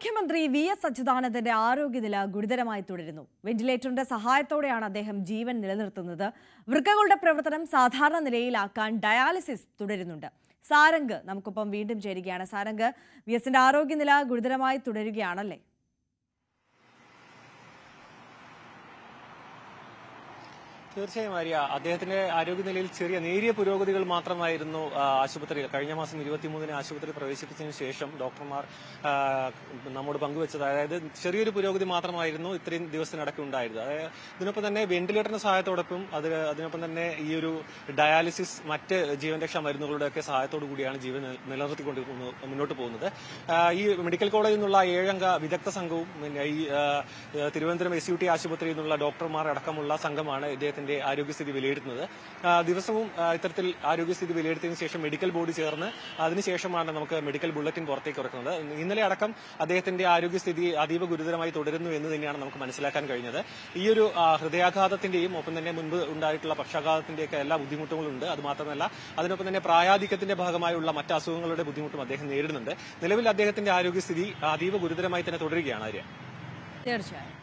മുഖ്യമന്ത്രി വി.എസ്. അച്യുതാനന്ദന്റെ ആരോഗ്യനില ഗുരുതരമായി തുടരുന്നു. വെന്റിലേറ്ററിന്റെ സഹായത്തോടെയാണ് അദ്ദേഹം ജീവൻ നിലനിർത്തുന്നത്. വൃക്കകളുടെ പ്രവർത്തനം സാധാരണ നിലയിലാക്കാൻ ഡയാലിസിസ് തുടരുന്നുണ്ട്. സാരംഗ് നമുക്കൊപ്പം വീണ്ടും ചേരുകയാണ്. സാരംഗ്, വി.എസിന്റെ ആരോഗ്യനില ഗുരുതരമായി തുടരുകയാണല്ലേ? തീർച്ചയായും ആര്യ, അദ്ദേഹത്തിന്റെ ആരോഗ്യനിലയിൽ നേരിയ പുരോഗതികൾ മാത്രമായിരുന്നു ആശുപത്രിയിൽ കഴിഞ്ഞ മാസം 23-ന് ആശുപത്രിയിൽ പ്രവേശിപ്പിച്ചതിന് ശേഷം ഡോക്ടർമാർ നമ്മോട് പങ്കുവച്ചത്. അതായത് ചെറിയൊരു പുരോഗതി മാത്രമായിരുന്നു ഇത്രയും ദിവസത്തിനിടയ്ക്ക് ഉണ്ടായിരുന്നത്. അതായത് ഇതിനൊപ്പം തന്നെ വെന്റിലേറ്ററിന്റെ സഹായത്തോടൊപ്പം അതിനൊപ്പം തന്നെ ഈ ഒരു ഡയാലിസിസ് മറ്റ് ജീവൻ രക്ഷാ മരുന്നുകളുടെയൊക്കെ സഹായത്തോടു കൂടിയാണ് ജീവൻ നിലനിർത്തിക്കൊണ്ട് മുന്നോട്ട് പോകുന്നത്. ഈ മെഡിക്കൽ കോളേജിൽ നിന്നുള്ള 7-അംഗ വിദഗ്ധ സംഘവും ഈ തിരുവനന്തപുരം SUT ആശുപത്രിയിൽ നിന്നുള്ള ഡോക്ടർമാർ അടക്കമുള്ള സംഘമാണ് ഇദ്ദേഹത്തിന്റെ ആരോഗ്യസ്ഥിതി വിലയിരുത്തുന്നത്. ദിവസവും ഇത്തരത്തിൽ ആരോഗ്യസ്ഥിതി വിലയിരുത്തിയതിനു ശേഷം മെഡിക്കൽ ബോർഡ് ചേർന്ന് അതിനുശേഷമാണ് നമുക്ക് മെഡിക്കൽ ബുള്ളറ്റിൻ പുറത്തേക്ക് ഇറക്കുന്നത്. ഇന്നലെ അടക്കം അദ്ദേഹത്തിന്റെ ആരോഗ്യസ്ഥിതി അതീവ ഗുരുതരമായി തുടരുന്നു എന്ന് തന്നെയാണ് നമുക്ക് മനസ്സിലാക്കാൻ കഴിഞ്ഞത്. ഈ ഒരു ഹൃദയാഘാതത്തിന്റെയും ഒപ്പം തന്നെ മുൻപ് ഉണ്ടായിട്ടുള്ള പക്ഷാഘാതത്തിന്റെയൊക്കെ എല്ലാ ബുദ്ധിമുട്ടുകളുണ്ട്. അതുമാത്രമല്ല അതിനൊപ്പം തന്നെ പ്രായാധിക്യത്തിന്റെ ഭാഗമായുള്ള മറ്റ് അസുഖങ്ങളുടെ ബുദ്ധിമുട്ടും അദ്ദേഹം നേരിടുന്നുണ്ട്. നിലവിൽ അദ്ദേഹത്തിന്റെ ആരോഗ്യസ്ഥിതി അതീവ ഗുരുതരമായി തന്നെ തുടരുകയാണ്. തീർച്ചയായും.